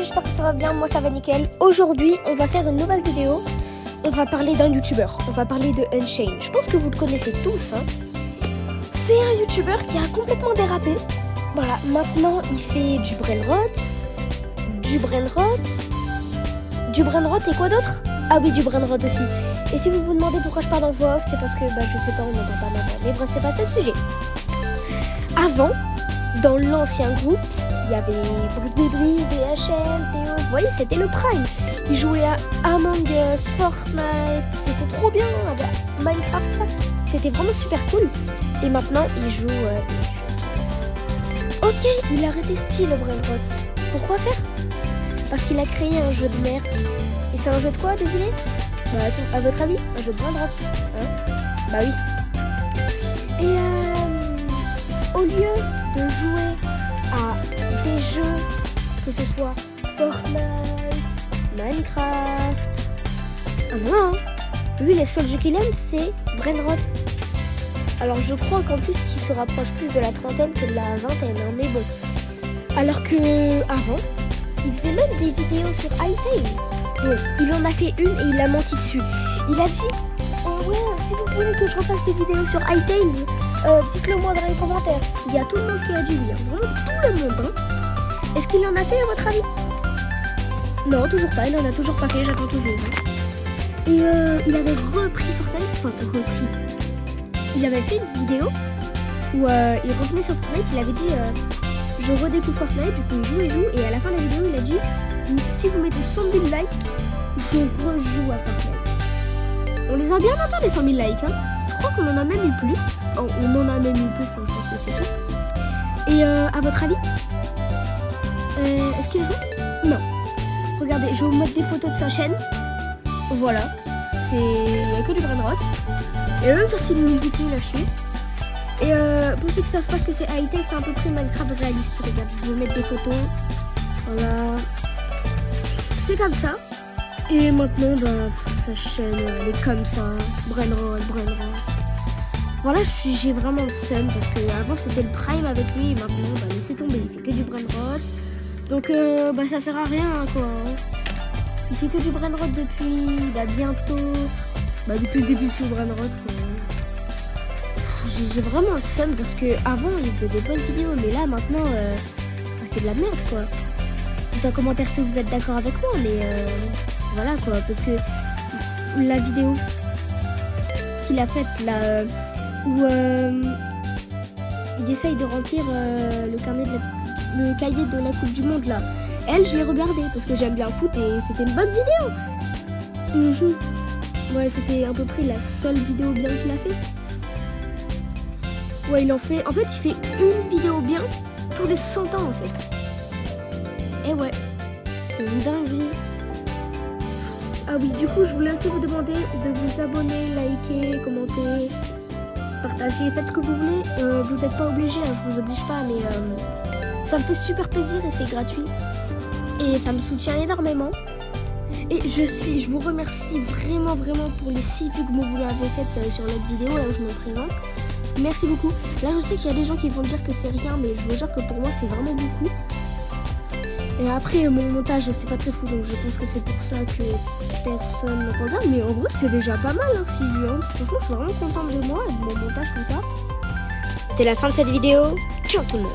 j'espère que ça va bien, moi ça va nickel. Aujourd'hui, on va faire une nouvelle vidéo. On va parler d'un youtubeur, on va parler de Unchained. Je pense que vous le connaissez tous, hein. C'est un youtubeur qui a complètement dérapé. Voilà, maintenant il fait du brainrot, et quoi d'autre? Ah oui, du brainrot aussi. Et si vous vous demandez pourquoi je parle en voix off, c'est parce que, je sais pas, on n'entend pas ma voix. Mais bref, c'est pas ça le sujet. Avant, dans l'ancien groupe, il y avait Brice Bébris, DHM, Théo, vous voyez, c'était le prime. Ils jouaient à Among Us, Fortnite, c'était trop bien, avec Minecraft, ça. C'était vraiment super cool. Et maintenant, il joue... Ok, il a arrêté style, le brainrot. Pourquoi faire? Parce qu'il a créé un jeu de merde. Et c'est un jeu de quoi, devinez? À votre avis, un jeu de brainrot, hein? Bah oui. Et au lieu de jouer à des jeux, que ce soit Fortnite, Minecraft... Ah non, lui les seuls jeux qu'il aime c'est brainrot. Alors je crois qu'en plus qu'il se rapproche plus de la trentaine que de la vingtaine, hein, mais bon. Alors que avant, il faisait même des vidéos sur Hytale. Bon, il en a fait une et il a menti dessus. Il a dit, oh ouais, si vous voulez que je refasse des vidéos sur Hytale, dites-le moi dans les commentaires. Il y a tout le monde qui a dit oui, hein. Vraiment tout le monde, hein. Est-ce qu'il en a fait à votre avis? Non, toujours pas, il en a toujours pas fait, j'attends toujours, hein. Et il avait repris Fortnite, il avait fait une vidéo où il revenait sur Fortnite, il avait dit je redécouvre Fortnite, du coup il joue, et à la fin de la vidéo il a dit si vous mettez 100 000 likes, je rejoue à Fortnite. On les a bien atteints les 100 000 likes, hein. Je crois qu'on en a même eu plus. Oh, on en a même eu plus, hein, je pense que c'est tout. Et à votre avis, est-ce qu'il joue? Non. Regardez, je vais vous mettre des photos de sa chaîne. Voilà. Il n'y a que du brainrot. Il a même sorti une musique nulle à chier. Et pour ceux qui ne savent pas ce que c'est Hytale, c'est un peu plus Minecraft réaliste. Regarde, je vais vous mettre des photos. Voilà. C'est comme ça. Et maintenant, sa chaîne, elle est comme ça. Brainrot. Voilà, j'ai vraiment le seum parce que avant c'était le prime avec lui et maintenant, laissez tomber. Il fait que du brainrot. Donc, ça sert à rien, quoi. Il fait que du brainrot depuis bientôt. Depuis le début sur brainrot, quoi. J'ai vraiment le seum parce que avant il faisait des bonnes vidéos, mais là maintenant, c'est de la merde, quoi. Dites en commentaire si vous êtes d'accord avec moi, mais voilà, quoi. Parce que la vidéo qu'il a faite là, où il essaye de remplir le cahier de la Coupe du Monde là. Elle, je l'ai regardée parce que j'aime bien le foot et c'était une bonne vidéo. Ouais, c'était à peu près la seule vidéo bien qu'il a fait. Ouais, il fait une vidéo bien tous les 100 ans en fait. Et ouais, c'est une dinguerie. Ah oui, du coup, je voulais aussi vous demander de vous abonner, liker, commenter, partager, faites ce que vous voulez. Vous n'êtes pas obligés, hein, je vous oblige pas, mais ça me fait super plaisir et c'est gratuit. Et ça me soutient énormément. Et je vous remercie vraiment pour les 6 vues que vous m'avez faites sur l'autre vidéo, là où je me présente. Merci beaucoup. Là, je sais qu'il y a des gens qui vont dire que c'est rien, mais je veux dire que pour moi, c'est vraiment beaucoup. Et après, mon montage, c'est pas très fou, donc je pense que c'est pour ça que personne ne regarde. Mais en vrai, c'est déjà pas mal, hein, 6 vues. Hein. Franchement, je suis vraiment contente de moi et de mon montage, tout ça. C'est la fin de cette vidéo. Ciao tout le monde.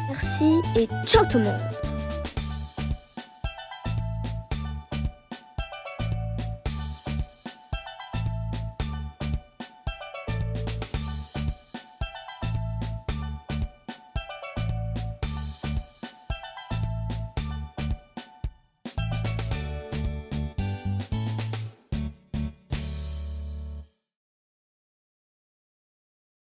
Merci et ciao tout le monde.